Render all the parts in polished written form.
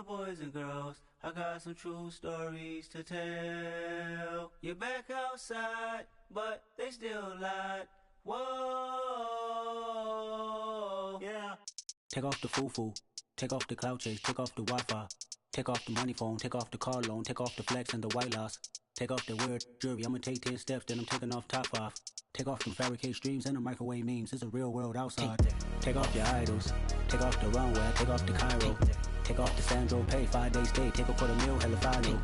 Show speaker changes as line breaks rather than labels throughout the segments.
the boys and girls, I got some true stories to tell. You're back outside, but they still lied. Whoa, yeah. Take off the foo-foo, take off the cloud chase, take off the Wi-Fi, take off the money phone, take off the car loan, take off the flex and the white loss, take off the weird jewelry. I'ma take 10 steps, then I'm taking off top 5. Take off them fabricate streams and the microwave memes. It's a real world outside. Take off your idols, take off the runway, take off the Cairo, take off the Sandro pay, 5 days stay, take a $250,000, hella final.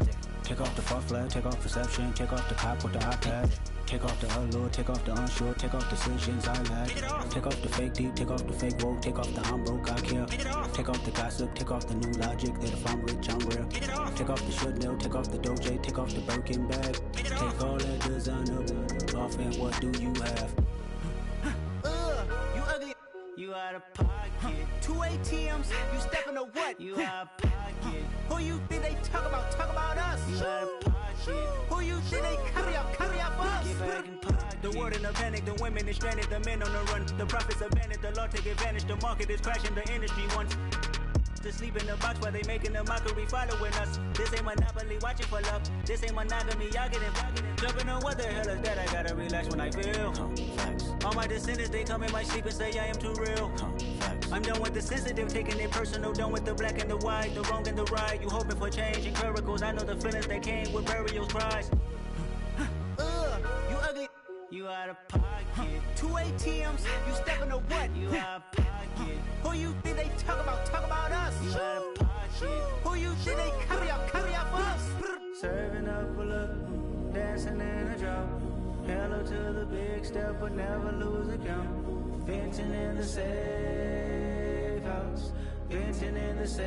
Take off the false flag, take off perception, take off the cop with the iPad. Take off the allure, take off the unsure, take off decisions I lack. Take off the fake deep, take off the fake woke, take off the I'm broke, I care. Take off the gossip, take off the new logic that if I'm rich, I'm real. Take off the should know, take off the Doja, take off the Birkin bag. Take all that designer off and what do you have?
You ugly.
You out of pocket.
2 ATMs, you stepping to what?
You out of pocket.
Who you think they talk about? Talk about us.
You out of pocket.
Who you think they carry up for us?
Get back in pocket.
The world in a panic, the women is stranded, the men on the run. The profits abandoned, the law take advantage. The market is crashing, the industry wants to sleep in the box while they making a mockery following us. This ain't monopoly, watching for love. This ain't monogamy, y'all getting jumping on what the hell is that? I gotta relax when I feel. All my descendants, they come in my sleep and say I am too real. I'm done with the sensitive, taking it personal. Done with the black and the white, the wrong and the right. You hoping for change and miracles. I know the feelings that came with burials, cries. You ugly.
You out of pocket.
2 ATMs, you stepping to what?
You out of pocket.
Who you think they talk about? Talk about us.
You out of pocket.
Who you think they carry up for us?
Serving up a look, dancing in a drop. Hello to the big step, but never lose a count. Venting in the safe house. Venting in the safe.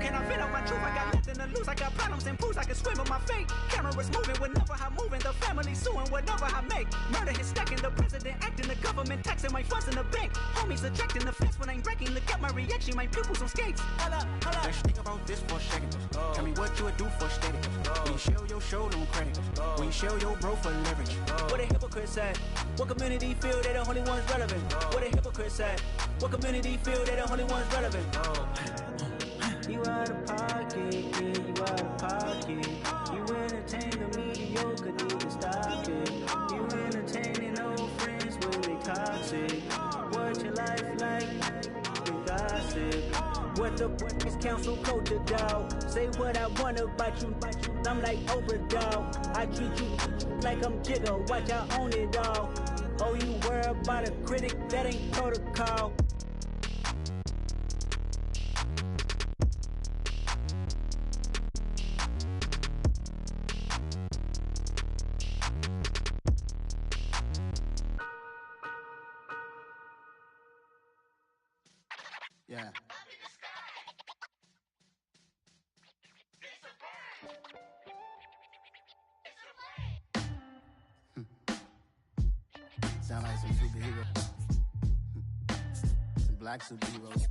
Can I vent out my truth? I got nothing to lose. I got problems and booze. I can swim with my fate. Cameras moving whenever I'm moving. The family suing whatever I make. Murder is stacking. The president acting. The government taxing my funds in the bank. Homies ejecting the fence when I'm breaking. Look at my reaction. My pupils on skates. Holla, holla.
Let's think about this for a second. Tell me what you would do for steady. When you show your show, no credit. When you show your bro for leverage.
What a hypocrite said. What community feel they the only ones relevant? What a hypocrite said. What community feel they the only ones relevant?
You out of pocket, yeah, you out of pocket. You entertain the mediocre, need to stop it. You entertaining old friends when they toxic. What your life like? You gossip.
What the is council code to dog? Say what I want about you. I'm like Oprah, dog. I treat you like I'm Jigga. Watch I own it all. Oh, you worry about a critic? That ain't protocol.
Yeah. Sound like some superheroes. Some black superheroes.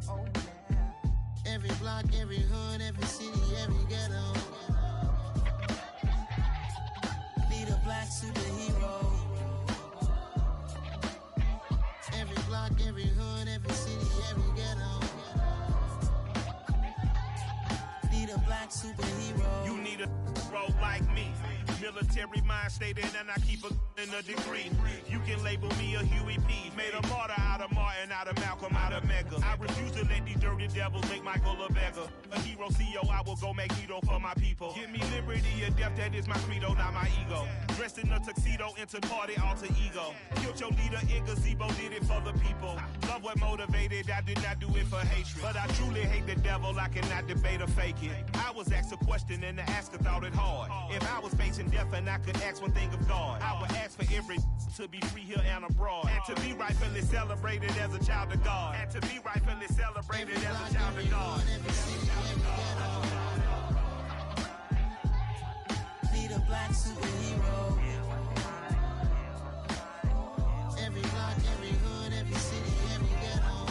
Oh, yeah. Every block, every hood, every city, every ghetto. Need a black superhero. Every block, every hood, every city, every ghetto. Need a black superhero.
You need a hero like me. Military mind stated, and I keep in a degree. You can label me a Huey P. Made a martyr out of Martin, out of Malcolm, out of Mega. I refuse to let these dirty devils make Michael a beggar. A hero CEO, I will go Magneto for my people. Give me liberty or death, that is my credo, not my ego. Dressed in a tuxedo, enter party, alter ego. Killed your leader in gazebo, did it for the people. Love what motivated, I did not do it for hatred. But I truly hate the devil, I cannot debate or fake it. I was asked a question and the asker thought it hard. If I was facing death and I could ask one thing of God, I would ask for every to be free here and abroad. And to be rightfully celebrated as a child of God. And to be rightfully celebrated as a child of God.
Need a black superhero. Every block, every hood, every city, every ghetto.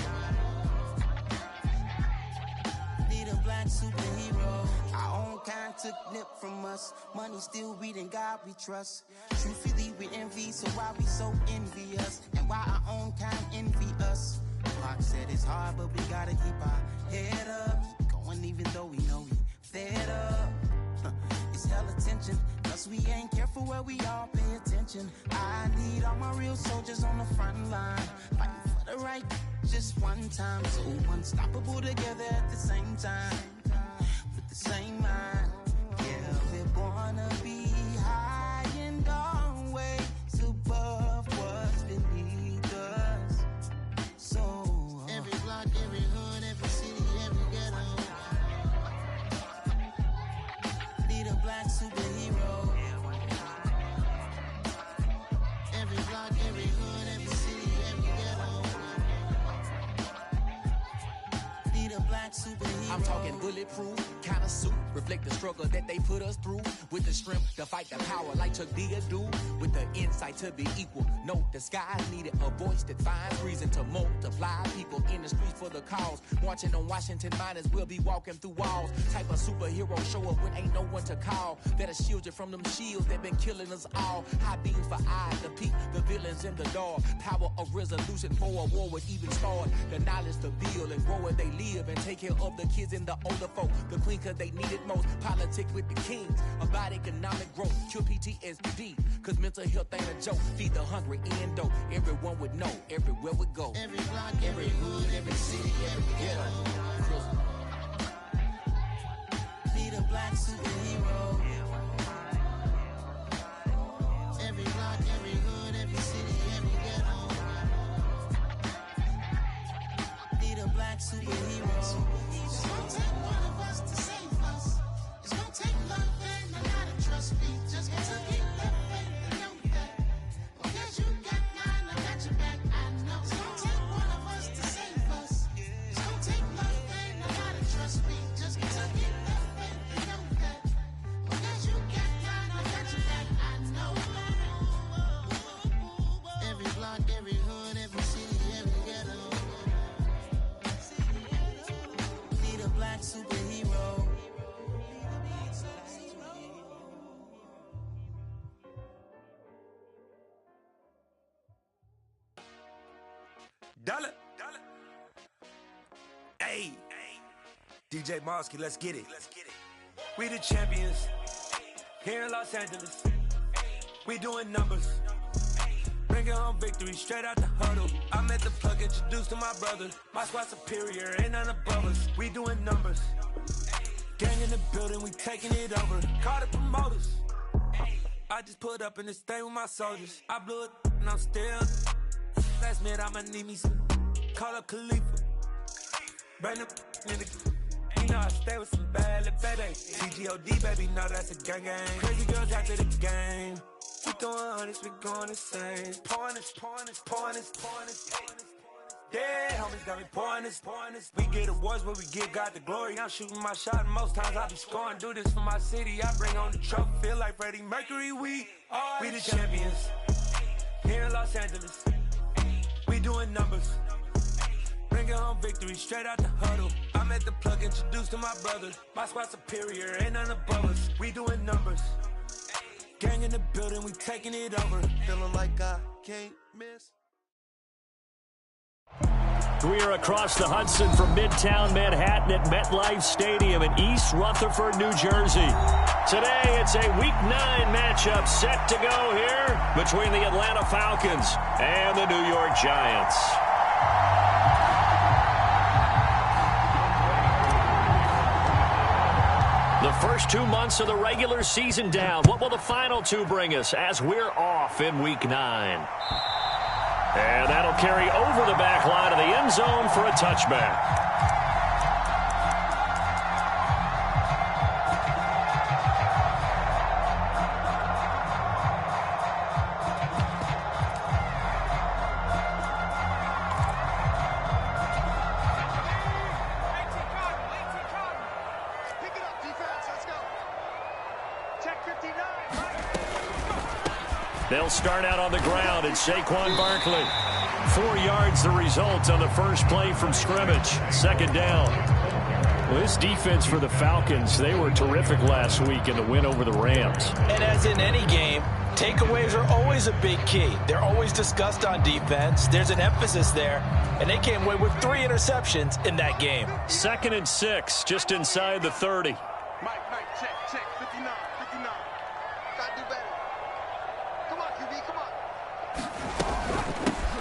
Need a black superhero. I own kind to
took nip from us. Money still we than God we trust. Truthfully we envy, so why we so envious? And why our own kind envy us? Pac said it's hard, but we gotta keep our head up. Going even though we know we fed up. It's hella tension, cause we ain't careful where we all pay attention. I need all my real soldiers on the front line, fighting for the right just one time. So unstoppable together at the same time, with the same mind. Yeah, we're born to be high and always above what's beneath us. So every block, every hood, every city, every ghetto need a black superhero. Every block, every hood, every city, every ghetto need a black superhero.
I'm talking bulletproof kind of suit, reflect the struggle that they put us through, with the strength to fight the power like Chuck D do, with the insight to be equal. No disguise needed, a voice that finds reason to multiply people in the streets for the cause. Marching on Washington, might as well be walking through walls. Type of superhero show up when ain't no one to call. That'll shield you from them shields that been killing us all. High beams for eyes to peek the villains in the dark. Power of resolution for a war would even start. The knowledge to build and grow where they live and take care of the kids and the older folk. The queen cause they need it most. Politics with the kings about economic growth. Cure PTSD cause mental health ain't a joke. Feed the hungry and dope. Everyone would know everywhere we go.
Every block, every hood, every city, every ghetto need a black superhero. Every block, every hood, every city, every ghetto need a black superhero. It's gonna take one of us to save us. It's gonna take love and a lot of trust. We just gotta keep that faith and know that. Because you got mine, I got your back, I know. It's gonna take one of us to save us. It's gonna take love and a lot of trust. We just gotta keep that faith and know that. Because you got mine, I got your back, I know. Every block, every hood, every city, every ghetto need a black superhero.
Dollar. Hey. DJ Mosky, let's get it. We the champions here in Los Angeles. We doing numbers. Bringing home victory straight out the huddle. I'm at the plug, introduced to my brother. My squad superior, ain't none above us. We doing numbers. Gang in the building, we taking it over. Call the promoters. I just put up in this thing with my soldiers. I blew it and I'm still. Last minute I'ma need me some. Call up Khalifa. Bring them in the. You know I stay with some bad little baby. TGOD baby, know that's a gang gang. Crazy girls after the game. We throwing hundreds, we going insane. Pouring this. Yeah, homies got me pouring this. We get awards, but we give God the glory. I'm shooting my shot, and most times I be scoring. Do this for my city, I bring on the trophy. Feel like Freddie Mercury, we the champions here in Los Angeles. We doing numbers. Bringing home victory straight out the huddle. I'm at the plug, introduced to my brother. My squad superior, ain't none above us. We doing numbers. Gang in the building, we taking it over. Feeling like I can't miss.
We are across the Hudson from Midtown Manhattan at MetLife Stadium in East Rutherford, New Jersey. Today, it's a Week 9 matchup set to go here between the Atlanta Falcons and the New York Giants. The first 2 months of the regular season down. What will the final two bring us as we're off in Week 9? And that'll carry over the back line of the end zone for a touchback. They'll start out on the ground, and Saquon Barkley. 4 yards the result on the first play from scrimmage. Second down. Well, this defense for the Falcons, they were terrific last week in the win over the Rams.
And as in any game, takeaways are always a big key. They're always discussed on defense. There's an emphasis there, and they came away with 3 interceptions in that game.
2nd and 6, just inside the 30.
Mike, check, 59. Gotta do better. Come on, QB, come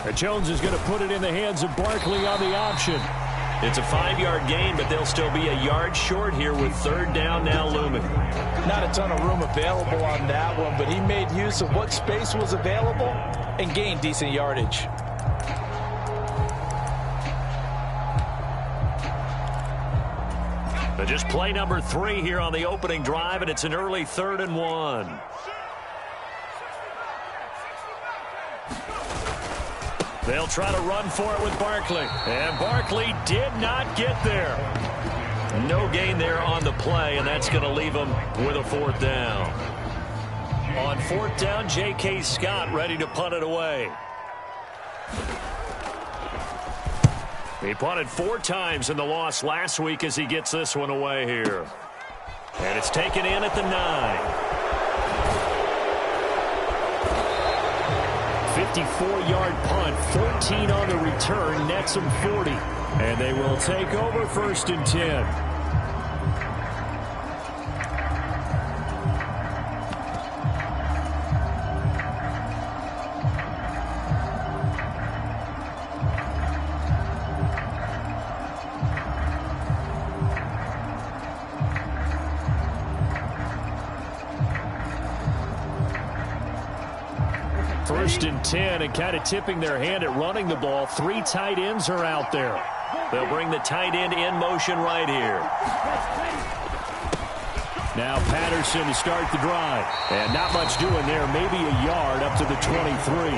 on.
Jones is going to put it in the hands of Barkley on the option. It's a 5-yard gain, but they'll still be a yard short here with 3rd down now looming.
Not a ton of room available on that one, but he made use of what space was available and gained decent yardage.
But just play number 3 here on the opening drive, and it's an early 3rd and 1. They'll try to run for it with Barkley. And Barkley did not get there. No gain there on the play, and that's going to leave them with a 4th down. On 4th down, J.K. Scott ready to punt it away. He punted 4 times in the loss last week as he gets this one away here. And it's taken in at the 9. 54-yard punt, 14 on the return, nets them 40. And they will take over 1st and 10. First and 10, and kind of tipping their hand at running the ball. 3 tight ends are out there. They'll bring the tight end in motion right here. Now Patterson to start the drive. And not much doing there. Maybe a yard up to the 23.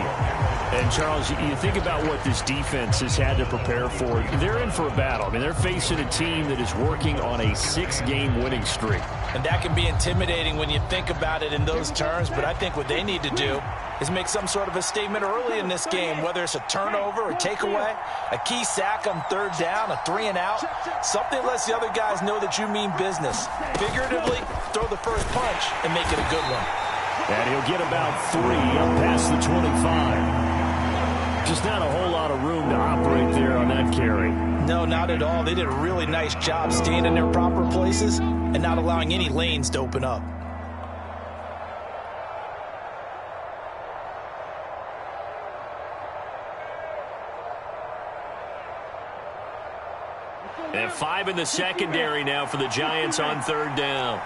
And, Charles, you think about what this defense has had to prepare for. They're in for a battle. I mean, they're facing a team that is working on a 6-game winning streak.
And that can be intimidating when you think about it in those terms. But I think what they need to do is make some sort of a statement early in this game, whether it's a turnover, a takeaway, a key sack on 3rd down, a 3 and out. Something lets the other guys know that you mean business. Figuratively, throw the first punch and make it a good one.
And he'll get about 3 up past the 25. Just not a whole lot of room to operate there on that carry.
No, not at all. They did a really nice job staying in their proper places and not allowing any lanes to open up.
And 5 in the secondary now for the Giants on 3rd down.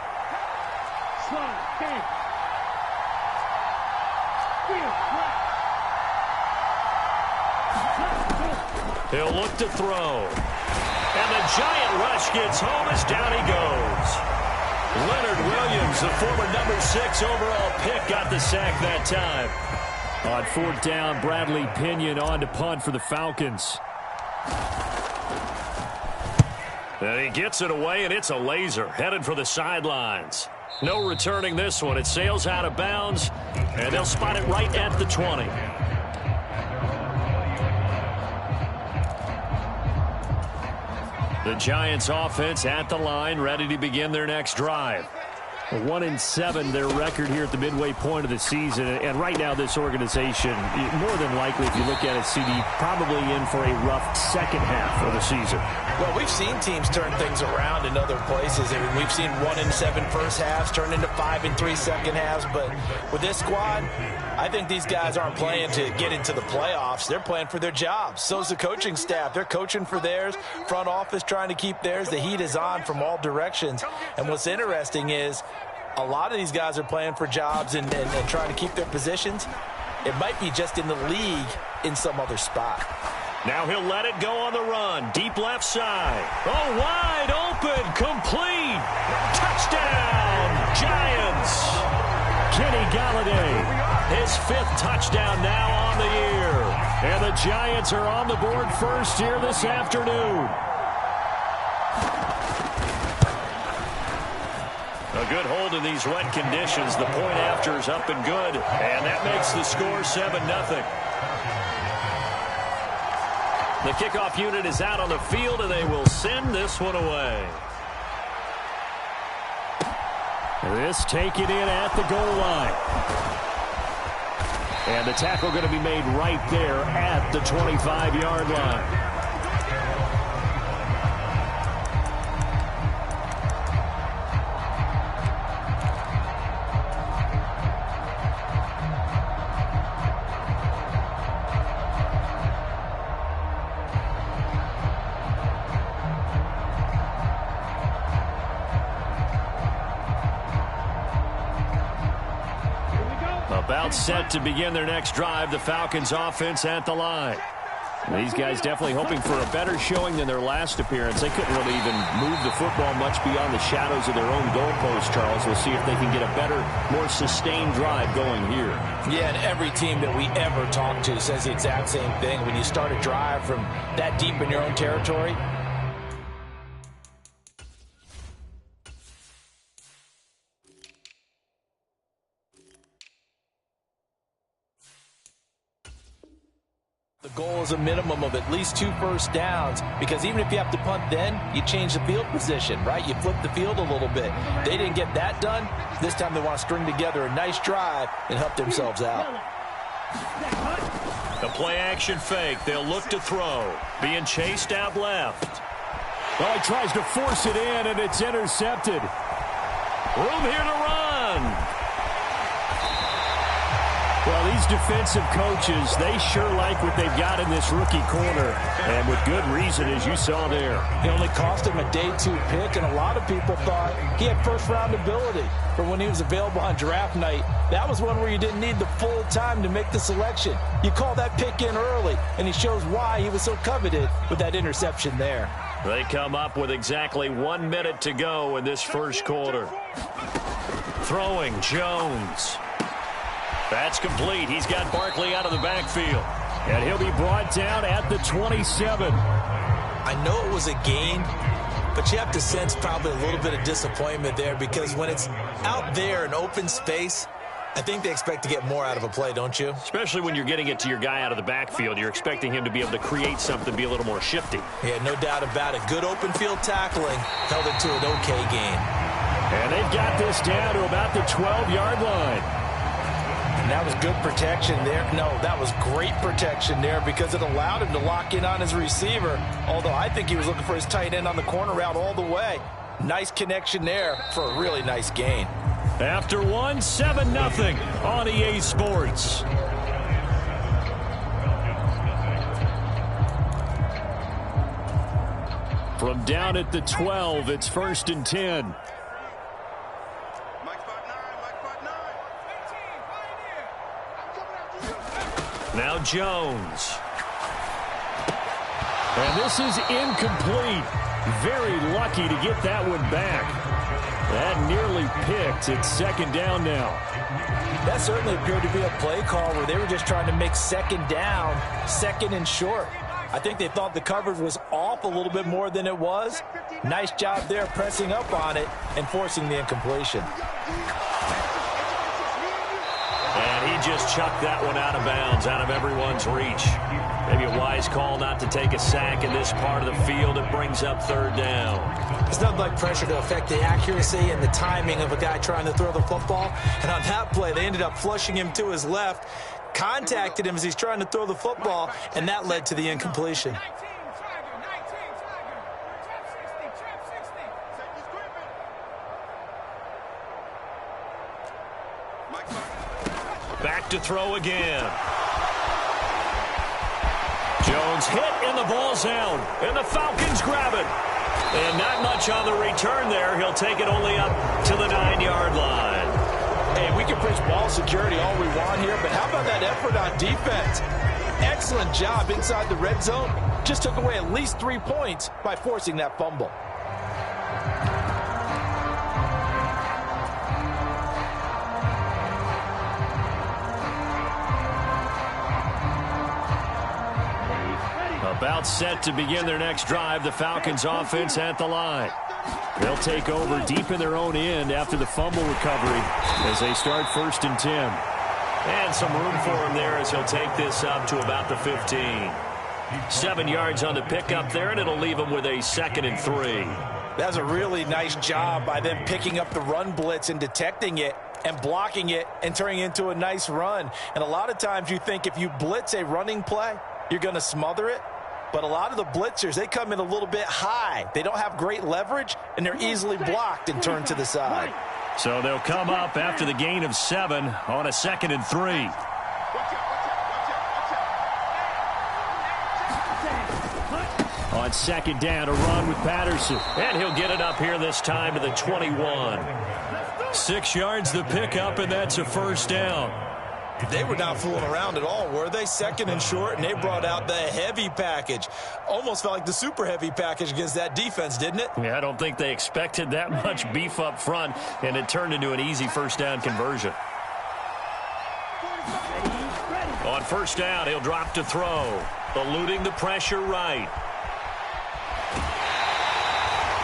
He'll look to throw. And the giant rush gets home as down he goes. Leonard Williams, the former number 6 overall pick, got the sack that time. On 4th down, Bradley Pinion on to punt for the Falcons. And he gets it away, and it's a laser headed for the sidelines. No returning this one. It sails out of bounds, and they'll spot it right at the 20. The Giants offense at the line, ready to begin their next drive. 1-7 their record here at the midway point of the season. And right now this organization, more than likely, if you look at it, CD, probably in for a rough second half of the season.
Well, we've seen teams turn things around in other places. I mean, we've seen 1-7 first halves turn into 5-3 second halves. But with this squad, I think these guys aren't playing to get into the playoffs. They're playing for their jobs. So's the coaching staff. They're coaching for theirs. Front office trying to keep theirs. The heat is on from all directions. And what's interesting is a lot of these guys are playing for jobs and trying to keep their positions. It might be just in the league in some other spot.
Now he'll let it go on the run. Deep left side. Oh, wide open. Complete. Touchdown, Giants. Kenny Golladay, his 5th touchdown now on the year. And the Giants are on the board first here this afternoon. A good hold in these wet conditions. The point after is up and good. And that makes the score 7-0. The kickoff unit is out on the field, and they will send this one away. This taken in at the goal line. And the tackle going to be made right there at the 25-yard line. About set to begin their next drive, the Falcons offense at the line. These guys definitely hoping for a better showing than their last appearance. They couldn't really even move the football much beyond the shadows of their own goalpost, Charles. We'll see if they can get a better, more sustained drive going here.
Yeah, and every team that we ever talk to says the exact same thing. When you start a drive from that deep in your own territory, the goal is a minimum of at least 2 first downs, because even if you have to punt then, you change the field position, right? You flip the field a little bit. They didn't get that done. This time they want to string together a nice drive and help themselves out.
The play-action fake. They'll look to throw. Being chased out left. Well, he tries to force it in, and it's intercepted. Room here to run. Well, these defensive coaches, they sure like what they've got in this rookie corner, and with good reason, as you saw there.
It only cost him a day 2 pick, and a lot of people thought he had first-round ability for when he was available on draft night. That was one where you didn't need the full time to make the selection. You call that pick in early, and he shows why he was so coveted with that interception there.
They come up with exactly 1 minute to go in this first quarter. Throwing, Jones. That's complete. He's got Barkley out of the backfield. And he'll be brought down at the 27.
I know it was a gain, but you have to sense probably a little bit of disappointment there, because when it's out there in open space, I think they expect to get more out of a play, don't you?
Especially when you're getting it to your guy out of the backfield. You're expecting him to be able to create something, be a little more shifty.
Yeah, no doubt about it. Good open field tackling held it to an okay gain.
And they've got this down to about the 12-yard line.
And that was good protection there. No, that was great protection there, because it allowed him to lock in on his receiver, although I think he was looking for his tight end on the corner route all the way. Nice connection there for a really nice gain.
After 1, 7-0 on EA Sports. From down at the 12, it's 1st and 10. Now Jones. And this is incomplete. Very lucky to get that one back. That nearly picked. It's 2nd down now.
That certainly appeared to be a play call where they were just trying to make 2nd down, 2nd and short. I think they thought the coverage was off a little bit more than it was. Nice job there pressing up on it and forcing the incompletion.
And he just chucked that one out of bounds, out of everyone's reach. Maybe a wise call not to take a sack in this part of the field. It brings up 3rd down.
It's nothing like pressure to affect the accuracy and the timing of a guy trying to throw the football. And on that play, they ended up flushing him to his left, contacted him as he's trying to throw the football, and that led to the incompletion.
Back to throw again. Jones hit and the ball's out. And the Falcons grab it. And not much on the return there. He'll take it only up to the 9-yard line.
Hey, we can preach ball security all we want here, but how about that effort on defense? Excellent job inside the red zone. Just took away at least 3 points by forcing that fumble.
About set to begin their next drive, the Falcons offense at the line. They'll take over deep in their own end after the fumble recovery as they start 1st and 10. And some room for him there as he'll take this up to about the 15. 7 yards on the pickup there, and it'll leave him with a 2nd and 3.
That's a really nice job by them picking up the run blitz and detecting it and blocking it and turning it into a nice run. And a lot of times you think if you blitz a running play, you're going to smother it. But a lot of the blitzers, they come in a little bit high. They don't have great leverage, and they're easily blocked and turned to the side.
So they'll come up after the gain of 7 on a 2nd and 3. On 2nd down, a run with Patterson. And he'll get it up here this time to the 21. 6 yards the pickup, and that's a 1st down.
They were not fooling around at all, were they? 2nd and short, and they brought out the heavy package. Almost felt like the super heavy package against that defense, didn't it?
Yeah, I don't think they expected that much beef up front, and it turned into an easy 1st down conversion. On 1st down, he'll drop to throw, eluding the pressure right.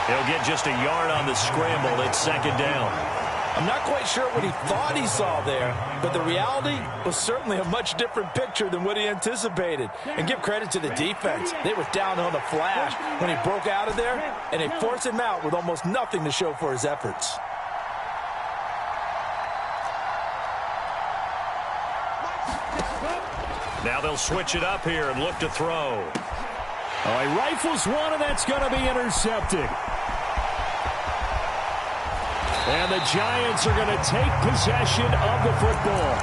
He'll get just a yard on the scramble. It's 2nd down.
I'm not quite sure what he thought he saw there, but the reality was certainly a much different picture than what he anticipated. And give credit to the defense. They were down on the flash when he broke out of there, and they forced him out with almost nothing to show for his efforts.
Now they'll switch it up here and look to throw. Oh, he rifles one, and that's going to be intercepted. And the Giants are going to take possession of the football.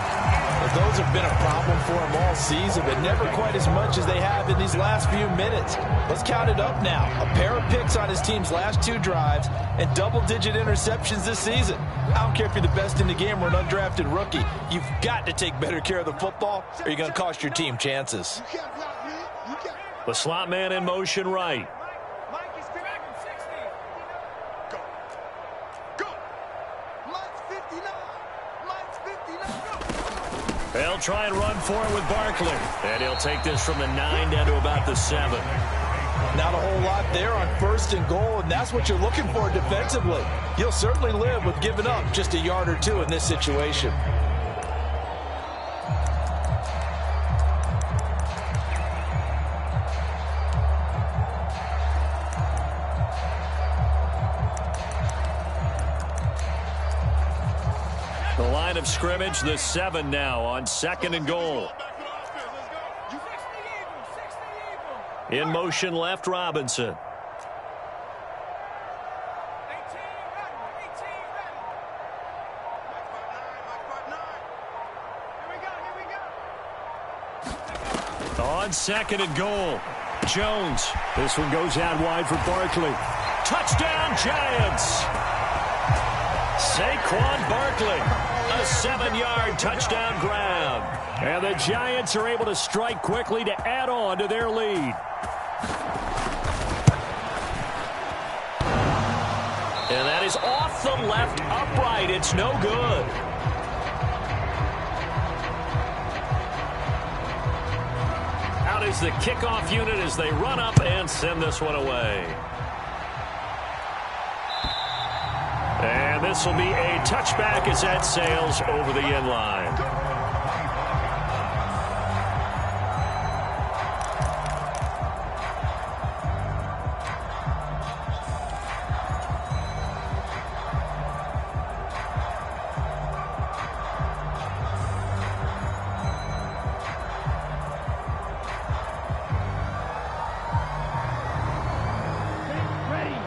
Well, those have been a problem for him all season, but never quite as much as they have in these last few minutes. Let's count it up now. A pair of picks on his team's last 2 drives and double-digit interceptions this season. I don't care if you're the best in the game or an undrafted rookie. You've got to take better care of the football or you're going to cost your team chances.
The slot man in motion right. They'll try and run for it with Barkley. And he'll take this from the 9 down to about the 7.
Not a whole lot there on 1st and goal, and that's what you're looking for defensively. You'll certainly live with giving up just a yard or 2 in this situation.
The line of scrimmage, the 7 now on 2nd and goal. In motion left, Robinson. On 2nd and goal, Jones. This one goes out wide for Barkley. Touchdown, Giants! Saquon Barkley, a 7-yard touchdown grab. And the Giants are able to strike quickly to add on to their lead. And that is off the left upright. It's no good. Out is the kickoff unit as they run up and send this one away. And this will be a touchback as that sails over the end line.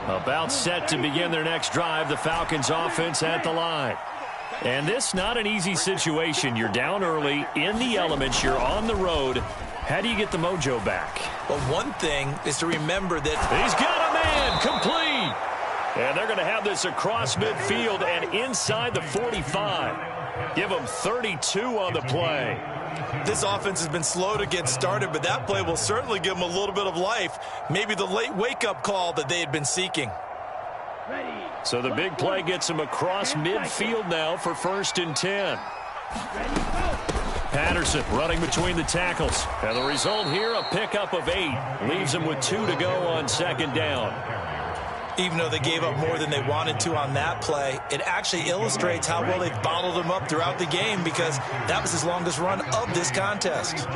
About set to begin their next drive, the Falcons offense at the line. And this not an easy situation. You're down early, in the elements, you're on the road. How do you get the mojo back?
Well, one thing is to remember that
he's got a man, complete. And they're going to have this across midfield and inside the 45. Give them 32 on the play.
This offense has been slow to get started, but that play will certainly give them a little bit of life. Maybe the late wake-up call that they had been seeking.
So the big play gets them across midfield now for 1st and 10. Patterson running between the tackles. And the result here, a pickup of 8. Leaves them with 2 to go on 2nd down.
Even though they gave up more than they wanted to on that play, it actually illustrates how well they've bottled them up throughout the game because that was his longest run of this contest.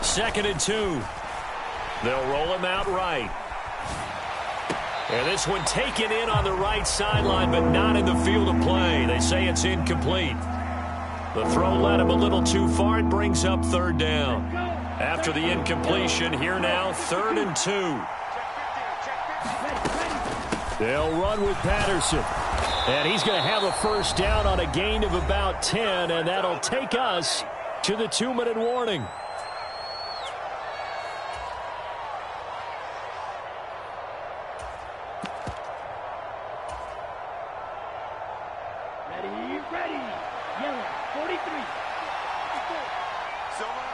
2nd and 2. They'll roll him out right. And this one taken in on the right sideline, but not in the field of play. They say it's incomplete. The throw led him a little too far. It brings up 3rd down. After the incompletion, here now, 3rd and 2. They'll run with Patterson. And he's going to have a 1st down on a gain of about 10, and that'll take us to the 2-minute warning.
Ready. Yellow, 43. Silver.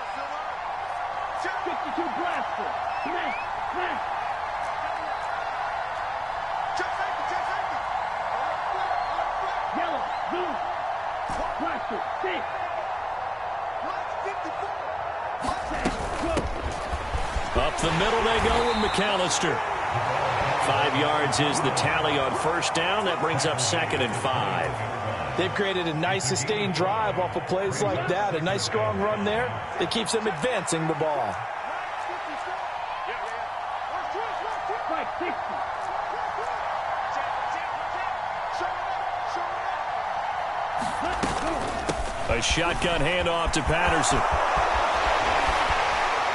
52 blaster. Smash. Check safety. Yellow, blue. Blaster, 6. 54.
Up the middle they go with McAllister. 5 yards is the tally on 1st down. That brings up 2nd and 5.
They've created a nice sustained drive off of plays like that. A nice strong run there that keeps them advancing the ball.
A shotgun handoff to Patterson.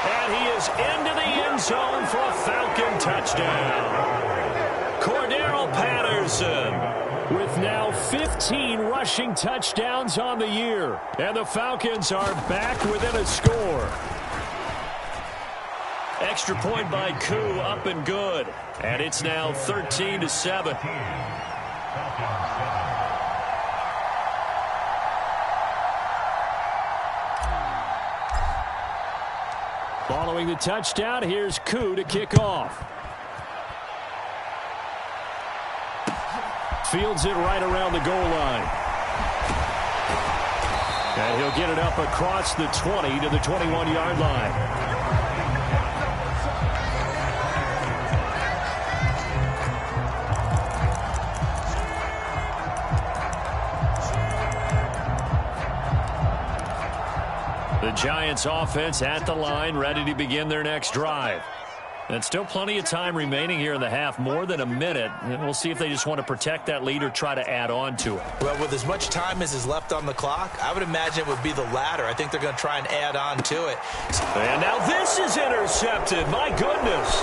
And he is into the end zone for a Falcon touchdown. Cordero Patterson with now 15 rushing touchdowns on the year. And the Falcons are back within a score. Extra point by Koo, up and good. And it's now 13-7. Following the touchdown, here's Koo to kick off. Fields it right around the goal line. And he'll get it up across the 20 to the 21-yard line. The Giants offense at the line, ready to begin their next drive. And still plenty of time remaining here in the half, more than a minute. And we'll see if they just want to protect that lead or try to add on to it.
Well, with as much time as is left on the clock, I would imagine it would be the latter. I think they're going to try and add on to it.
And now this is intercepted. My goodness.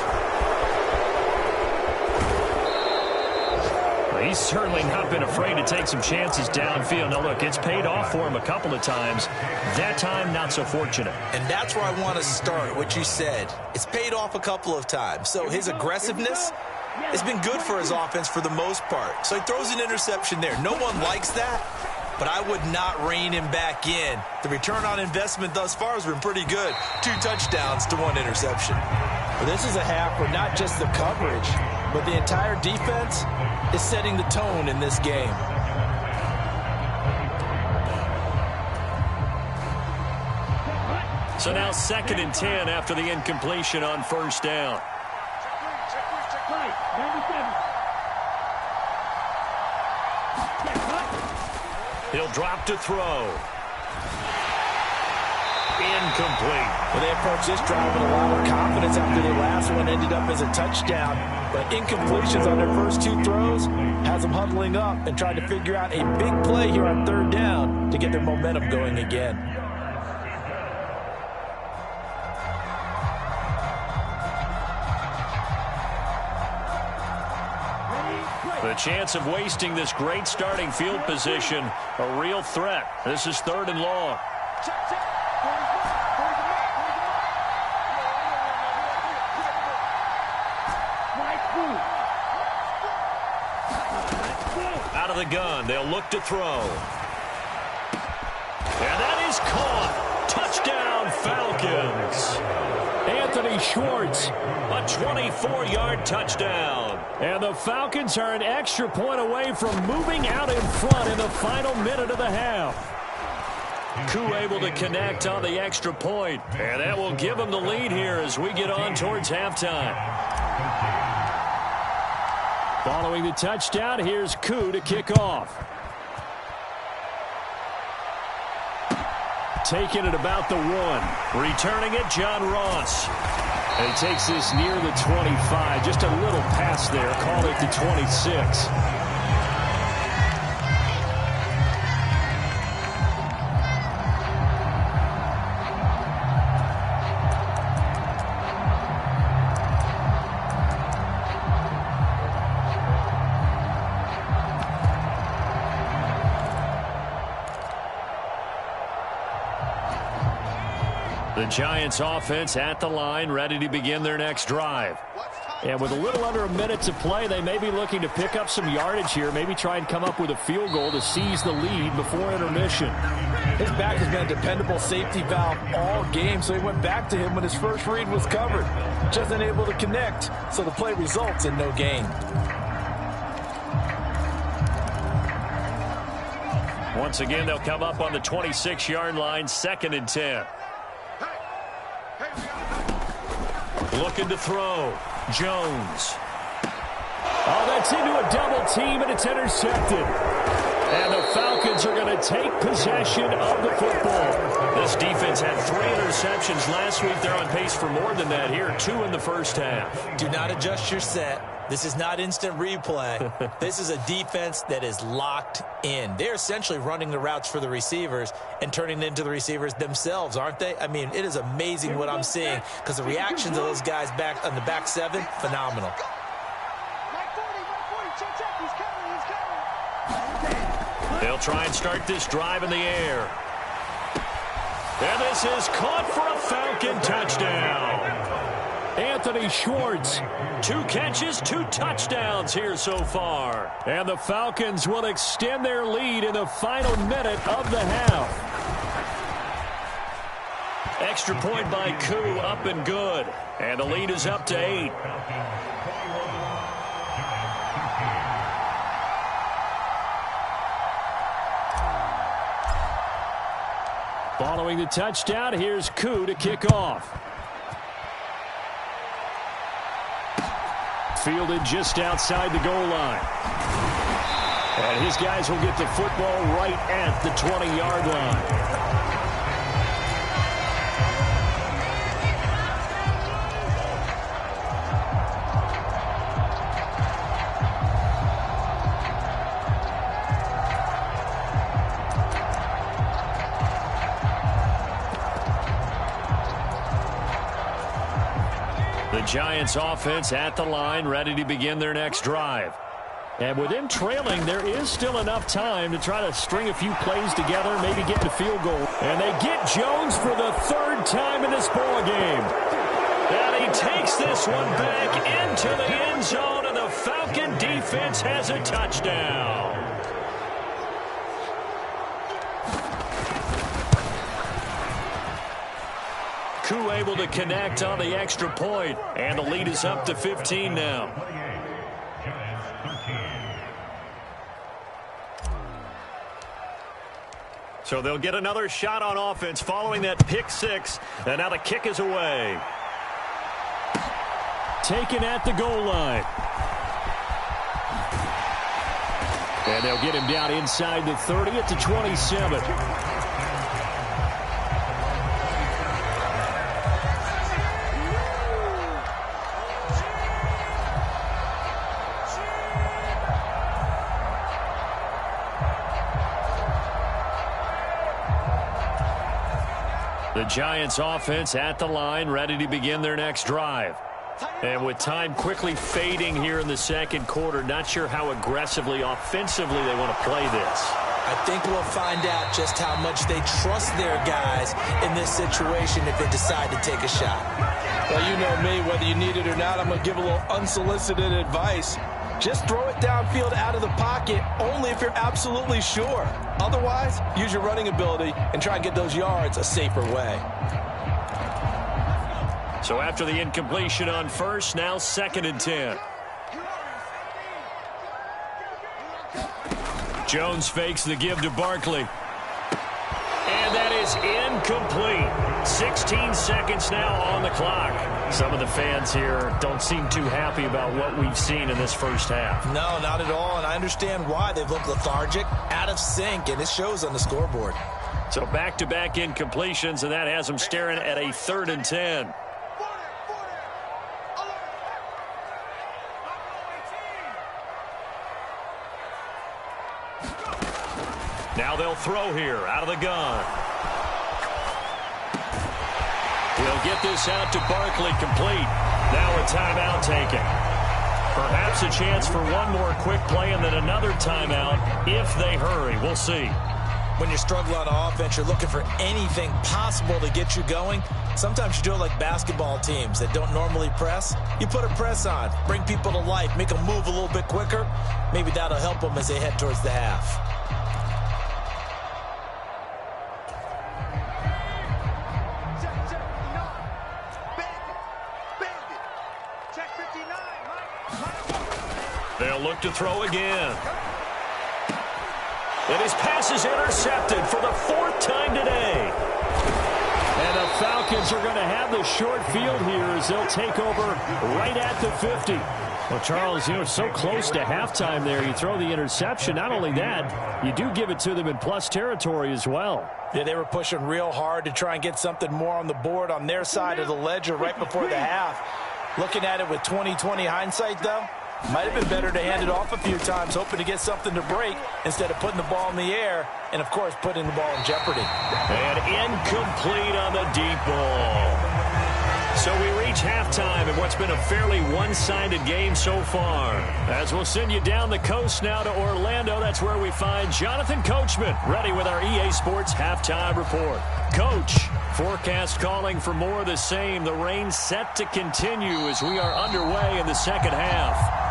He's certainly not been afraid to take some chances downfield. Now, look, it's paid off for him a couple of times. That time, not so fortunate.
And that's where I want to start, what you said. It's paid off a couple of times. So his aggressiveness has been good for his offense for the most part. So he throws an interception there. No one likes that, but I would not rein him back in. The return on investment thus far has been pretty good. 2 touchdowns to 1 interception. Well, this is a half where not just the coverage, but the entire defense is setting the tone in this game.
So now 2nd and 10 after the incompletion on 1st down. He'll drop to throw. Incomplete.
Well, they approached this drive with a lot of confidence after their last one ended up as a touchdown. But incompletions on their first 2 throws has them huddling up and trying to figure out a big play here on 3rd down to get their momentum going again.
The chance of wasting this great starting field position, a real threat. This is 3rd and long. Out of the gun, they'll look to throw. And that is caught. Touchdown, Falcons. Anthony Schwartz, a 24-yard touchdown. And the Falcons are an extra point away from moving out in front in the final minute of the half. Koo able to connect on the extra point. And that will give them the lead here as we get on towards halftime. Following the touchdown, here's Koo to kick off. taken at about the 1. Returning it, John Ross. And he takes this near the 25. Just a little pass there. Call it the 26. The Giants offense at the line, ready to begin their next drive. And with a little under a minute to play, they may be looking to pick up some yardage here, maybe try and come up with a field goal to seize the lead before intermission.
His back has been a dependable safety valve all game, so he went back to him when his first read was covered. Just unable to connect, so the play results in no gain.
Once again, they'll come up on the 26-yard line, 2nd and 10. Looking to throw. Jones. Oh, that's into a double team, and it's intercepted. And the Falcons are going to take possession of the football. This defense had 3 interceptions last week. They're on pace for more than that here. 2 in the first half.
Do not adjust your set. This is not instant replay. This is a defense that is locked in. They're essentially running the routes for the receivers and turning it into the receivers themselves, aren't they? I mean, it is amazing what I'm seeing because the reactions of those guys back on the back 7, phenomenal.
They'll try and start this drive in the air. And this is caught for a Falcon touchdown. Anthony Schwartz, 2 catches, 2 touchdowns here so far. And the Falcons will extend their lead in the final minute of the half. Extra point by Koo, up and good. And the lead is up to 8. Following the touchdown, here's Koo to kick off. Fielded just outside the goal line. And his guys will get the football right at the 20-yard line. Giants offense at the line, ready to begin their next drive. And with them trailing, there is still enough time to try to string a few plays together, maybe get the field goal. And they get Jones for the 3rd time in this ball game. And he takes this one back into the end zone, and the Falcon defense has a touchdown. Koo able to connect on the extra point, and the lead is up to 15 now. So they'll get another shot on offense following that pick 6, and now the kick is away. Taken at the goal line. And they'll get him down inside the 30 at the 27. The Giants offense at the line, ready to begin their next drive. And with time quickly fading here in the 2nd quarter, not sure how aggressively, offensively they want to play this.
I think we'll find out just how much they trust their guys in this situation if they decide to take a shot. Well, you know me, whether you need it or not, I'm going to give a little unsolicited advice. Just throw it downfield out of the pocket only if you're absolutely sure. Otherwise, use your running ability and try and get those yards a safer way.
So after the incompletion on first, now 2nd and 10. Jones fakes the give to Barkley. And that is incomplete. 16 seconds now on the clock. Some of the fans here don't seem too happy about what we've seen in this first half.
No, not at all, and I understand why. They've looked lethargic, out of sync, and it shows on the scoreboard.
So back-to-back incompletions, and that has them staring at a 3rd and 10. Now they'll throw here out of the gun. He'll get this out to Barkley, complete. Now a timeout taken. Perhaps a chance for one more quick play and then another timeout if they hurry. We'll see.
When you're struggling on offense, you're looking for anything possible to get you going. Sometimes you do it like basketball teams that don't normally press. You put a press on, bring people to life, make them move a little bit quicker. Maybe that'll help them as they head towards the half.
They'll look to throw again. And his pass is intercepted for the 4th time today.
And the Falcons are going to have the short field here as they'll take over right at the 50.
Well, Charles, you know, so close to halftime there. You throw the interception. Not only that, you do give it to them in plus territory as well.
Yeah, they were pushing real hard to try and get something more on the board on their side of the ledger right before the half. Looking at it with 20/20 hindsight, though, might have been better to hand it off a few times, hoping to get something to break instead of putting the ball in the air and, of course, putting the ball in jeopardy.
And incomplete on the deep ball. So we reach halftime in what's been a fairly one-sided game so far. As we'll send you down the coast now to Orlando, that's where we find Jonathan Coachman ready with our EA Sports Halftime Report. Coach, forecast calling for more of the same. The rain set to continue as we are underway in the second half.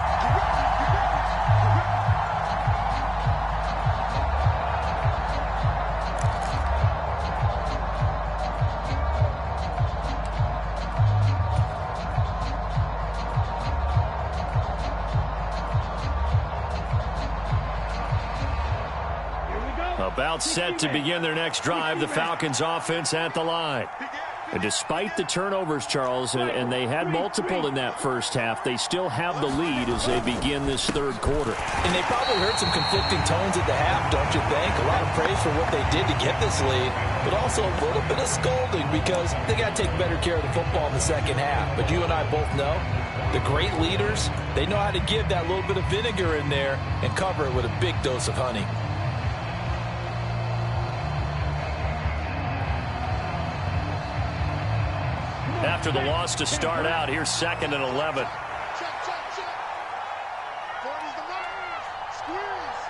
About set to begin their next drive, the Falcons offense at the line. And despite the turnovers, Charles, and they had multiple in that first half, they still have the lead as they begin this 3rd quarter.
And they probably heard some conflicting tones at the half, don't you think? A lot of praise for what they did to get this lead, but also a little bit of scolding because they got to take better care of the football in the second half. But you and I both know the great leaders, they know how to give that little bit of vinegar in there and cover it with a big dose of honey.
After the loss to start out, here's 2nd and 11.
Check. 40's the right. Squeeze.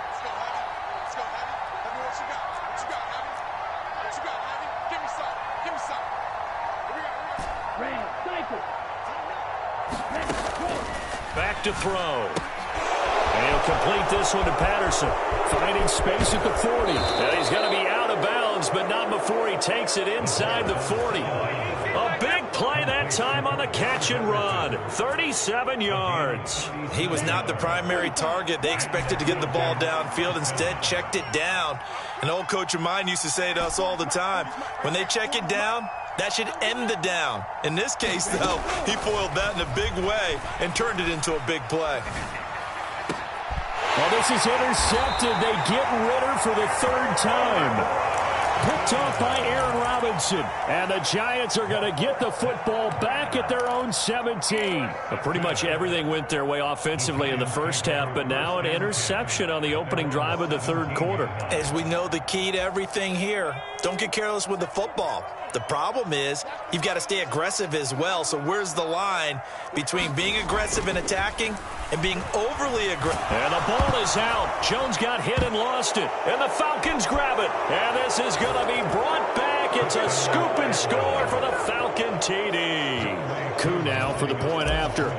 Let's go, Heavy. Let's go, Heavy. Heavy, what you got? What you got, Heavy? What you got, Heavy? Give me some. Give me some. Here we go.
Cycle.
Back to throw. And he'll complete this one to Patterson. Finding space at the 40. And he's going to be out of bounds, but not before he takes it inside the 40. A big play that time on the catch and run. 37 yards.
He was not the primary target. They expected to get the ball downfield. Instead, checked it down. An old coach of mine used to say to us all the time, when they check it down, that should end the down. In this case, though, he foiled that in a big way and turned it into a big play.
Well, this is intercepted. They get Ritter for the 3rd time. Picked off by Aaron Robinson. And the Giants are going to get the football back at their own 17.
But pretty much everything went their way offensively in the first half, but now an interception on the opening drive of the 3rd quarter.
As we know, the key to everything here, don't get careless with the football. The problem is you've got to stay aggressive as well. So where's the line between being aggressive and attacking and being overly aggressive?
And the ball is out. Jones got hit and lost it. And the Falcons grab it. And this is going to be brought back. It's a scoop and score for the Falcon TD.
Coup now for the point after.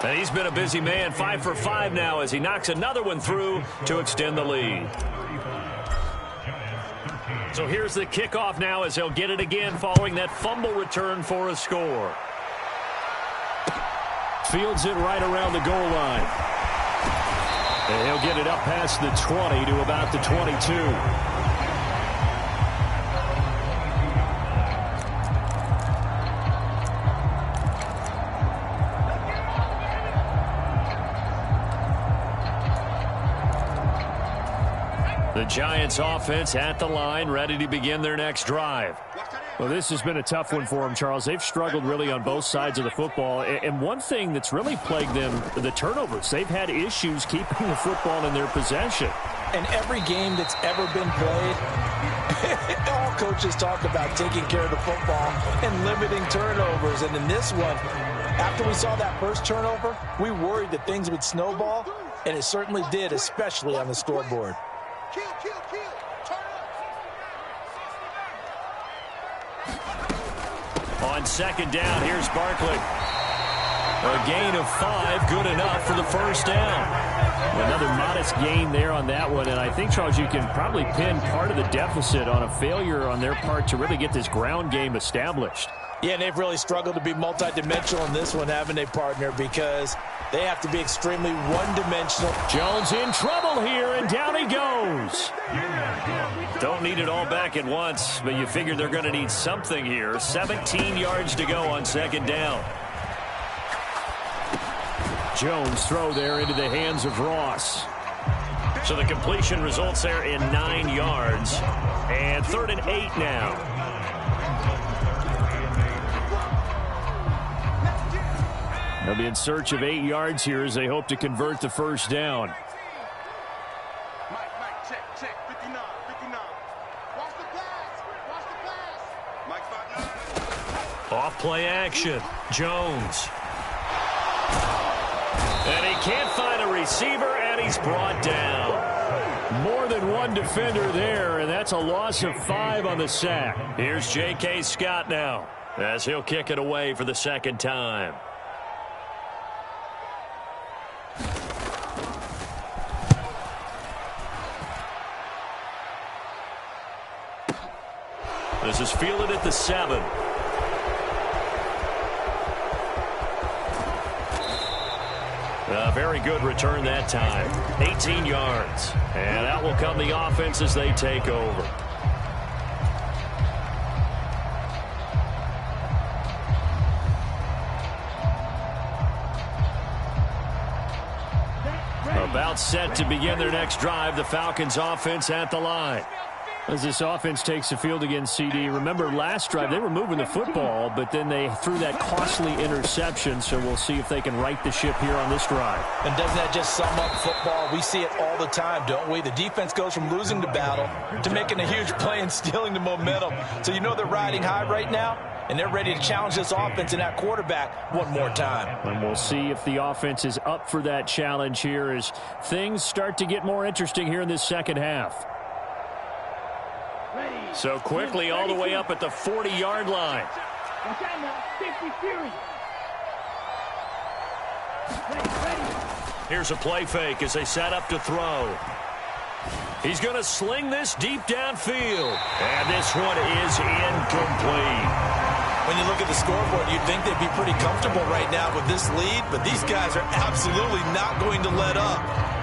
And he's been a busy man, 5 for 5 now as he knocks another one through to extend the lead. So here's the kickoff now as he'll get it again following that fumble return for a score.
Fields it right around the goal line. And he'll get it up past the 20 to about the 22.
Giants offense at the line, ready to begin their next drive.
Well, this has been a tough one for them, Charles. They've struggled really on both sides of the football. And one thing that's really plagued them, the turnovers. They've had issues keeping the football in their possession.
In every game that's ever been played, all coaches talk about taking care of the football and limiting turnovers. And in this one, after we saw that first turnover, we worried that things would snowball, and it certainly did, especially on the scoreboard.
Kill, kill, kill. Turn up.
On second down, here's Barkley. A gain of 5, good enough for the first down.
Another modest gain there on that one, and I think, Charles, you can probably pin part of the deficit on a failure on their part to really get this ground game established.
Yeah, and they've really struggled to be multidimensional in this one, haven't they, partner? Because they have to be extremely one-dimensional.
Jones in trouble here, and down he goes.
Don't need it all back at once, but you figure they're going to need something here. 17 yards to go on second down.
Jones throw there into the hands of Ross.
So the completion results there in 9 yards. And 3rd and 8 now.
They'll be in search of 8 yards here as they hope to convert the first down.
Mike, check, 59. Watch the pass. Mike 5-9.
Off play action. Jones. And he can't find a receiver, and he's brought down.
More than one defender there, and that's a loss of 5 on the sack.
Here's J.K. Scott now, as he'll kick it away for the second time. This is fielded at the 7. A very good return that time. 18 yards. And out will come the offense as they take over. About set to begin their next drive. The Falcons offense at the line.
As this offense takes the field against CD, remember last drive they were moving the football, but then they threw that costly interception, so we'll see if they can right the ship here on this drive.
And doesn't that just sum up football? We see it all the time, don't we? The defense goes from losing the battle to making a huge play and stealing the momentum. So you know they're riding high right now, and they're ready to challenge this offense and that quarterback one more time.
And we'll see if the offense is up for that challenge here as things start to get more interesting here in this second half.
So quickly all the way up at the 40-yard line. Here's a play fake as they set up to throw. He's going to sling this deep downfield. And this one is incomplete.
When you look at the scoreboard, you'd think they'd be pretty comfortable right now with this lead, but these guys are absolutely not going to let up.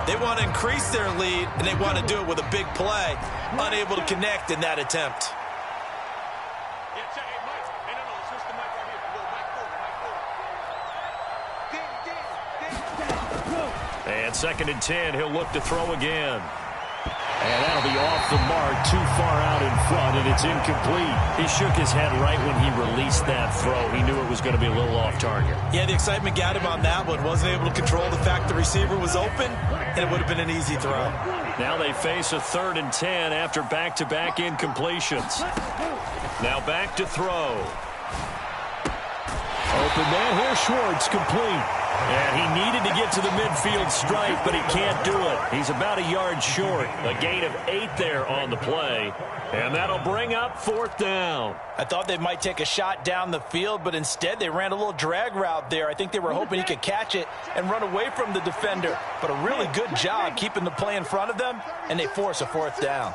They want to increase their lead, and they want to do it with a big play. Unable to connect in that attempt.
And 2nd and 10, he'll look to throw again. And that'll be off the mark, too far out in front, and it's incomplete. He shook his head right when he released that throw. He knew it was going to be a little off target.
Yeah, the excitement got him on that one. Wasn't able to control the fact the receiver was open, and it would have been an easy throw.
Now they face a 3rd and 10 after back-to-back incompletions. Now back to throw.
Open man here, Schwartz, complete.
And he needed to get to the midfield stripe, but he can't do it. He's about a yard short. A gain of 8 there on the play. And that'll bring up 4th down.
I thought they might take a shot down the field, but instead they ran a little drag route there. I think they were hoping he could catch it and run away from the defender. But a really good job keeping the play in front of them, and they force a 4th down.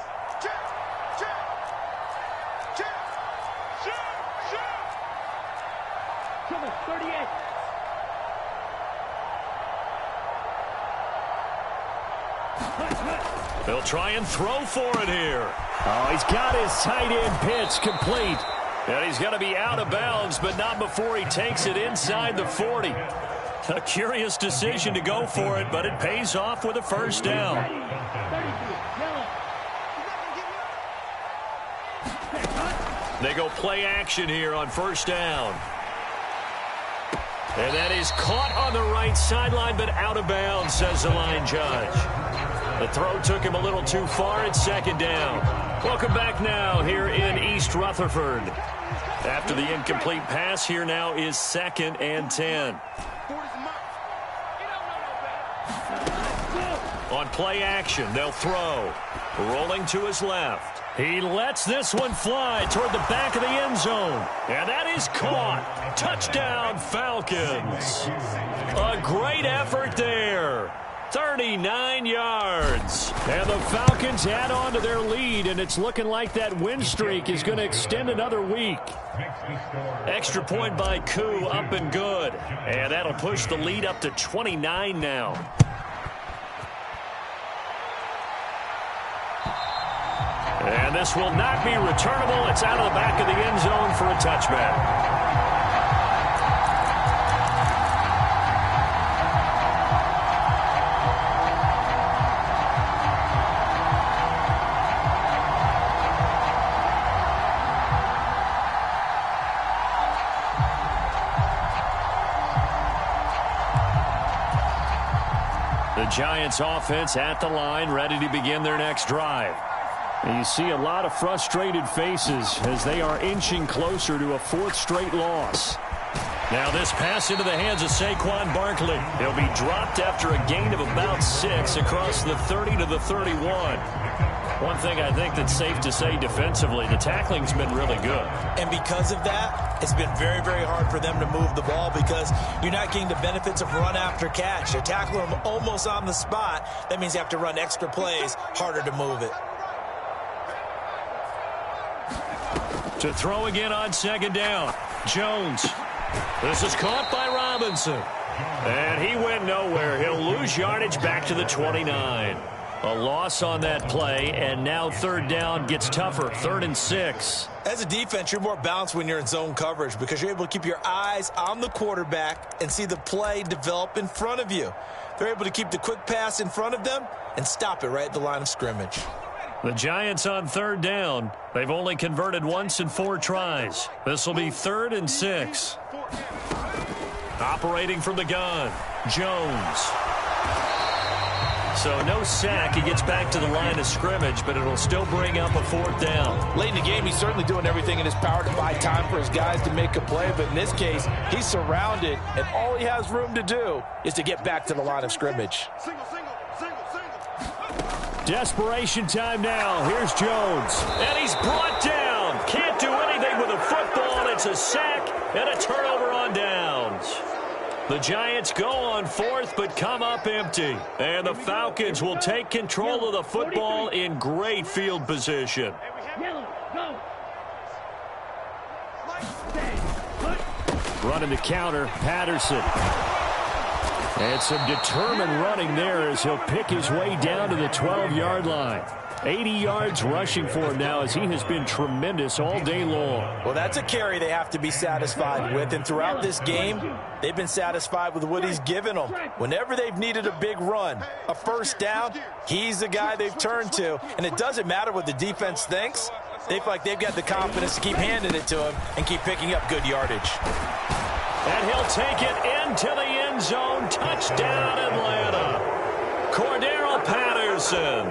They'll try and throw for it here.
Oh, he's got his tight end pitch complete.
And he's going to be out of bounds, but not before he takes it inside the 40. A curious decision to go for it, but it pays off with a first down. They go play action here on first down. And that is caught on the right sideline, but out of bounds, says the line judge. The throw took him a little too far. It's second down. Welcome back now here in East Rutherford. After the incomplete pass, here now is 2nd and 10. On play action, they'll throw. Rolling to his left. He lets this one fly toward the back of the end zone. And that is caught. Touchdown, Falcons. A great effort there. 39 yards. And the Falcons add on to their lead, and it's looking like that win streak is going to extend another week. Extra point by Koo, up and good. And that'll push the lead up to 29 now. And this will not be returnable. It's out of the back of the end zone for a touchback. The Giants offense at the line, ready to begin their next drive. And you see a lot of frustrated faces as they are inching closer to a 4th straight loss. Now this pass into the hands of Saquon Barkley. He'll be dropped after a gain of about 6 across the 30 to the 31. One thing I think that's safe to say defensively, the tackling's been really good.
And because of that, it's been very, very hard for them to move the ball because you're not getting the benefits of run after catch. They're tackling them almost on the spot. That means you have to run extra plays, harder to move it.
To throw again on 2nd down. Jones. This is caught by Robinson. And he went nowhere. He'll lose yardage back to the 29. A loss on that play, and now 3rd down gets tougher. 3rd and 6.
As a defense, you're more balanced when you're in zone coverage because you're able to keep your eyes on the quarterback and see the play develop in front of you. They're able to keep the quick pass in front of them and stop it right at the line of scrimmage.
The Giants on 3rd down. They've only converted once in 4 tries. This will be 3rd and 6. Operating from the gun, Jones. So no sack. He gets back to the line of scrimmage, but it'll still bring up a 4th down.
Late in the game, he's certainly doing everything in his power to buy time for his guys to make a play, but in this case, he's surrounded, and all he has room to do is to get back to the line of scrimmage.
Desperation time now. Here's Jones. And he's brought down. Can't do anything with a football. It's a sack and a turnover on downs. The Giants go on 4th but come up empty. And the Falcons will take control of the football in great field position. Running the counter, Patterson. And some determined running there as he'll pick his way down to the 12-yard line. 80 yards rushing for him now as he has been tremendous all day long.
Well, that's a carry they have to be satisfied with. And throughout this game, they've been satisfied with what he's given them. Whenever they've needed a big run, a 1st down, he's the guy they've turned to. And it doesn't matter what the defense thinks. They feel like they've got the confidence to keep handing it to him and keep picking up good yardage.
And he'll take it into the end zone. Touchdown, Atlanta. Cordero Patterson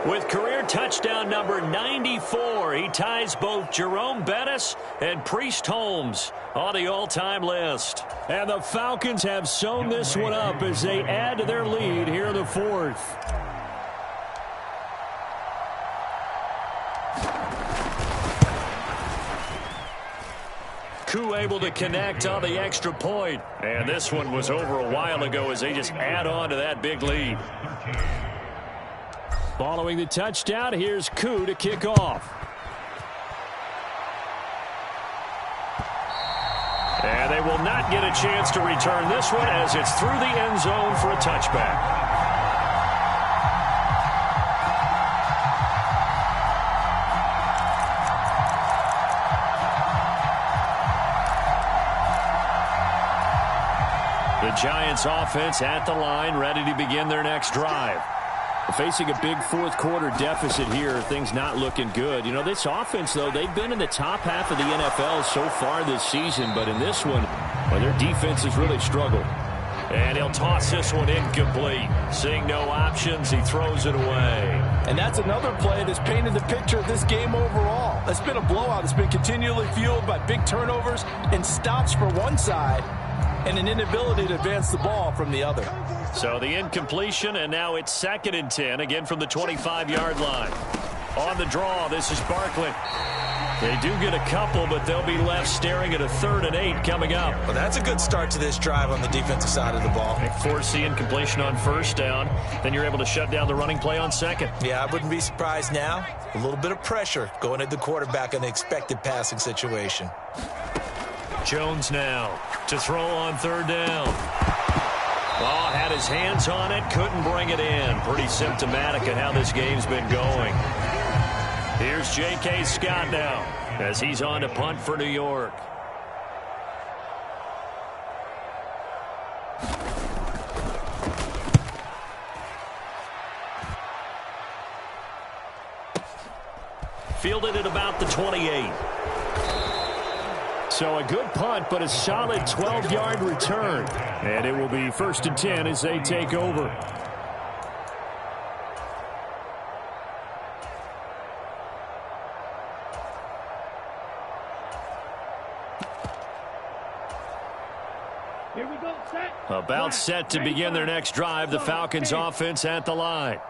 with career touchdown number 94. He ties both Jerome Bettis and Priest Holmes on the all-time list. And the Falcons have sewn this one up as they add to their lead here in the 4th. Koo able to connect on the extra point. And this one was over a while ago as they just add on to that big lead. Following the touchdown, here's Koo to kick off. And they will not get a chance to return this one as it's through the end zone for a touchback. The Giants offense at the line, ready to begin their next drive.
Facing a big fourth-quarter deficit here, things not looking good. You know, this offense, though, they've been in the top half of the NFL so far this season, but in this one, well, their defense has really struggled. And he'll toss this one incomplete. Seeing no options, he throws it away.
And that's another play that's painted the picture of this game overall. It's been a blowout. It's been continually fueled by big turnovers and stops for one side and an inability to advance the ball from the other.
So the incompletion, and now it's 2nd and 10, again from the 25-yard line. On the draw, this is Barkley. They do get a couple, but they'll be left staring at a 3rd and 8 coming up.
Well, that's a good start to this drive on the defensive side of the ball.
They force the incompletion on 1st down. Then you're able to shut down the running play on 2nd.
Yeah, I wouldn't be surprised now. A little bit of pressure going at the quarterback in the expected passing situation.
Jones now to throw on 3rd down. Oh, had his hands on it, couldn't bring it in. Pretty symptomatic of how this game's been going. Here's J.K. Scott now as he's on to punt for New York. Fielded at about the 28. So a good punt, but a solid 12-yard return. And it will be 1st and 10 as they take over.
Here we go, set.
About set to begin their next drive, the Falcons offense at the line.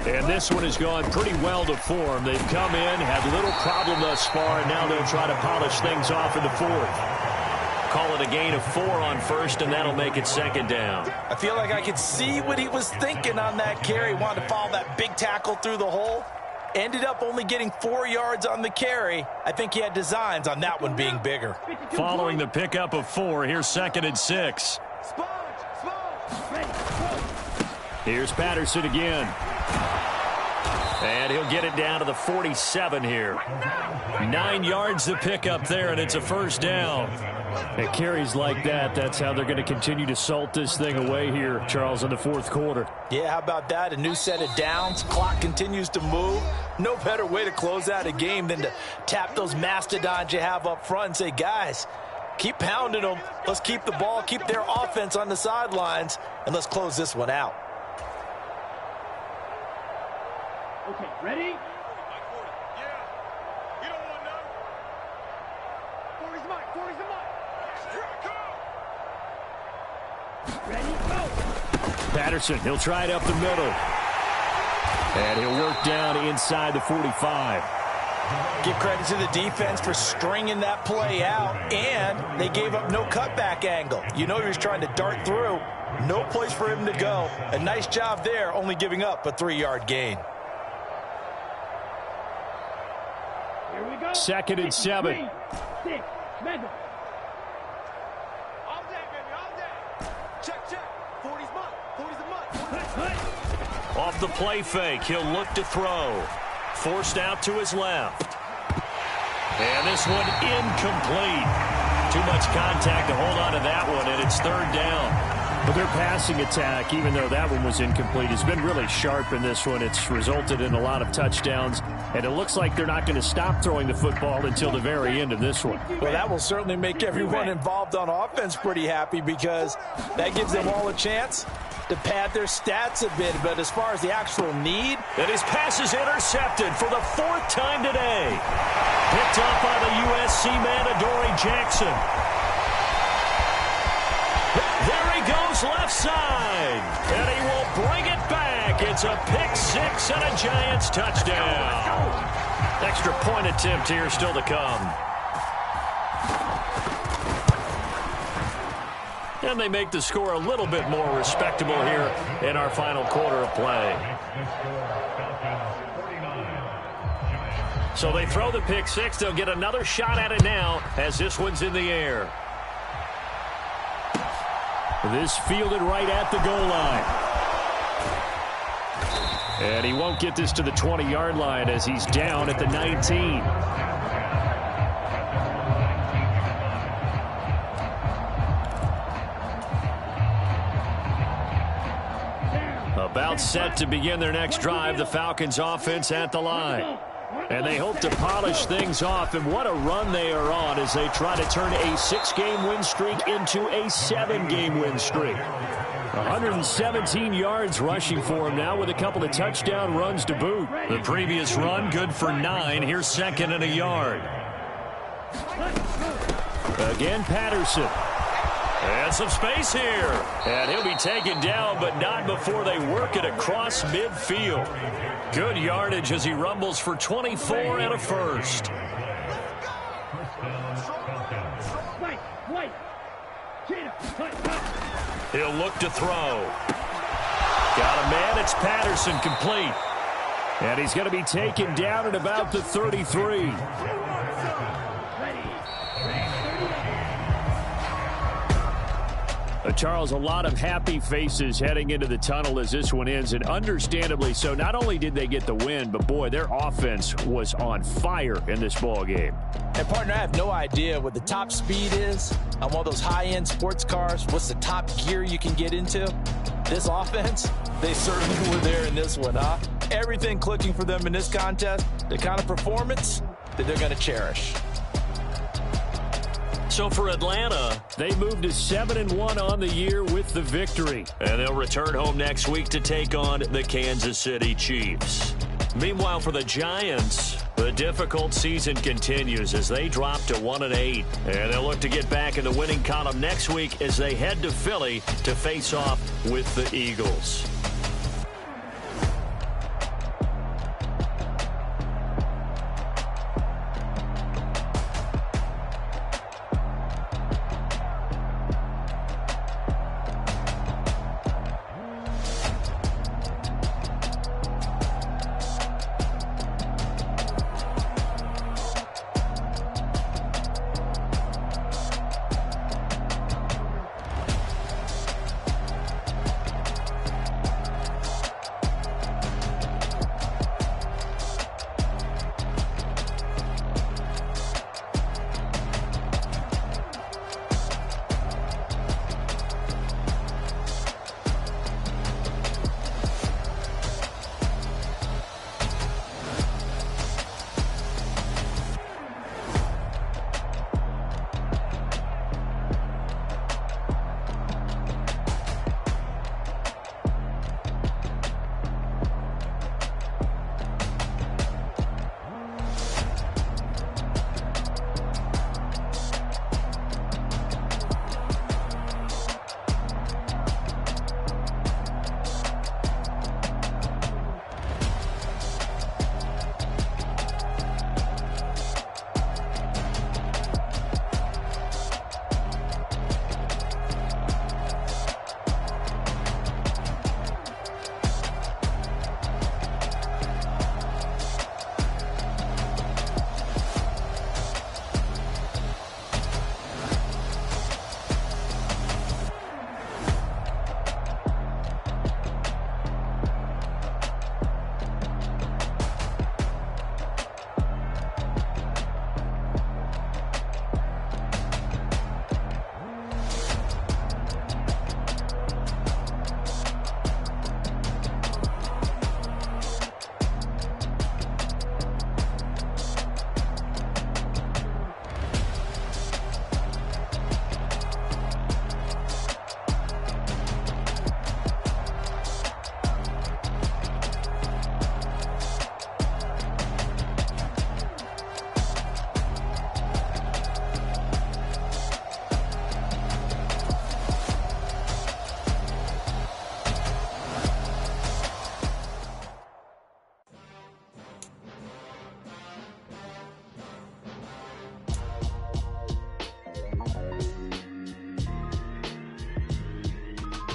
And this one has gone pretty well to form. They've come in, had little problem thus far, and now they'll try to polish things off in the 4th. Call it a gain of 4 on 1st, and that'll make it 2nd down.
I feel like I could see what he was thinking on that carry. Wanted to follow that big tackle through the hole. Ended up only getting 4 yards on the carry. I think he had designs on that one being bigger.
Following the pickup of 4, here's 2nd and 6. Here's Patterson again. And he'll get it down to the 47 here. 9 yards to pick up there, and it's a 1st down. It carries like that. That's how they're going to continue to salt this thing away here, Charles, in the 4th quarter.
Yeah, how about that? A new set of downs. Clock continues to move. No better way to close out a game than to tap those mastodons you have up front and say, guys, keep pounding them. Let's keep the ball, keep their offense on the sidelines, and let's close this one out.
Okay, ready?
Patterson, he'll try it up the middle. And he'll work down inside the 45.
Give credit to the defense for stringing that play out, and they gave up no cutback angle. You know he was trying to dart through. No place for him to go. A nice job there, only giving up a 3-yard gain.
Here we go.
2nd and 7.
6, Mega.
All day, baby, all day. Check, check. 40's mud. 40's a mud.
Off the play fake, he'll look to throw. Forced out to his left. And this one incomplete. Too much contact to hold on to that one, and it's 3rd down. But their passing attack, even though that one was incomplete, has been really sharp in this one. It's resulted in a lot of touchdowns, and it looks like they're not going to stop throwing the football until the very end of this one.
Well, that will certainly make everyone involved on offense pretty happy, because that gives them all a chance to pad their stats a bit. But as far as the actual need,
and his pass is intercepted for the 4th time today. Picked up by the USC man, Adoree Jackson. There he goes left side, and he will bring it back. It's a pick 6 and a Giants touchdown. Extra point attempt here still to come. And they make the score a little bit more respectable here in our final quarter of play. So they throw the pick 6. They'll get another shot at it now as this one's in the air. This fielded right at the goal line. And he won't get this to the 20-yard line as he's down at the 19. About set to begin their next drive, the Falcons offense at the line. And they hope to polish things off, and what a run they are on as they try to turn a 6-game win streak into a 7-game win streak. 117 yards rushing for him now with a couple of touchdown runs to boot. The previous run good for 9. Here's second and a yard. Again, Patterson. And some space here. And he'll be taken down, but not before they work it across midfield. Good yardage as he rumbles for 24 and a first. He'll look to throw. Got a man. It's Patterson, complete. And he's going to be taken down at about the 33. Charles, a lot of happy faces heading into the tunnel as this one ends, and understandably so. Not only did they get the win, but boy, their offense was on fire in this ball game.
And partner, I have no idea what the top speed is on one of those high-end sports cars. What's the top gear you can get into? This offense, they certainly were there in this one, huh? Everything clicking for them in this contest, the kind of performance that they're going to cherish.
So for Atlanta, they moved to 7-1 on the year with the victory. And they'll return home next week to take on the Kansas City Chiefs. Meanwhile, for the Giants, the difficult season continues as they drop to 1-8. And they'll look to get back in the winning column next week as they head to Philly to face off with the Eagles.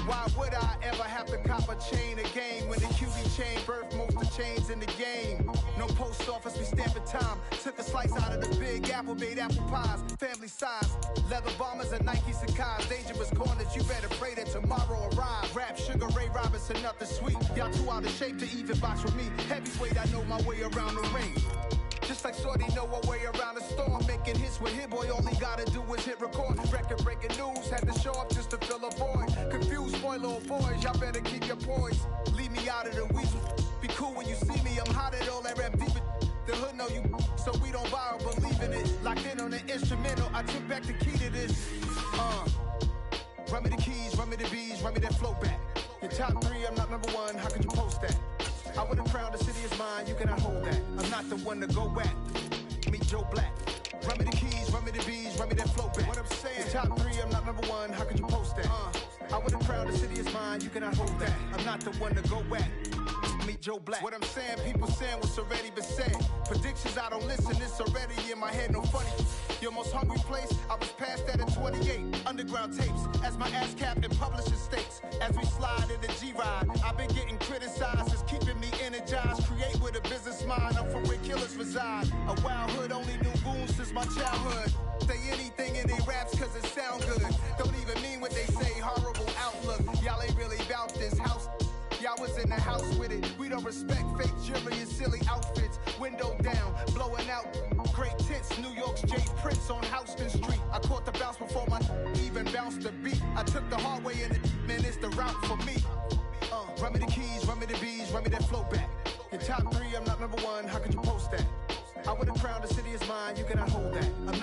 Why would I ever have to cop a chain a game when the QB chain birthed most of chains in the game? No post office, we stamping time. Took a slice out of the big apple, made apple pies. Family size, leather bombers and Nike Sakai's. Dangerous corners, you better pray that tomorrow arrive. Rap, Sugar Ray Robinson, nothing sweet. Y'all too out of shape to even box with me. Heavyweight, I know my way around the ring. Just like Shorty know a way around the storm. Making hits with Hit Boy, all he gotta do is hit record. Record breaking news, had to show up just to fill a void. Confused, spoil little boys, y'all better keep your poise. Leave me me out of the weasel. Be cool when you see me, I'm hot at all that rap deep. The hood know you, so we don't borrow, believe in it. Locked in on the instrumental, I took back the key to this. Run me the keys, run me the bees, run me that flow back. Your top 3, I'm not number 1, how could you post that? I would've crowned the city is mine, you cannot hold that. I'm not the one to go back. Meet Joe Black. Run me the keys, run me the bees, run me that flow back. What I'm saying, your top 3, I'm not number 1, how could you post that? I would've crowned the city is mine, you cannot hold that. I'm not the one to go back. Meet Joe Black. What I'm saying, people saying what's already been said. Predictions, I don't listen, it's already in my head, no funny. Your most hungry place, I was past that at 28. Underground tapes, as my ass cap in publishing states. As we slide in the G-Ride, I've been getting criticized, it's keeping me energized. Create with a business mind, I'm from where killers reside. A wild hood, only knew goons since my childhood. Say anything in they raps cause it sound good. Don't even mean what they say, horrible outlook. Y'all ain't really about this house. Y'all was in the house with it. We don't respect fake jewelry and silly outfits. Window down, blowing out. Great tits, New York's Jay Prince on Houston Street. I caught the bounce before my even bounced the beat. I took the hard way in it, man, it's the route for me. Run me the keys, run me the bees, run me that flow back. Your top 3, I'm not number 1, how could you post that? I would've crowned the city is mine, you cannot hold that. I'm not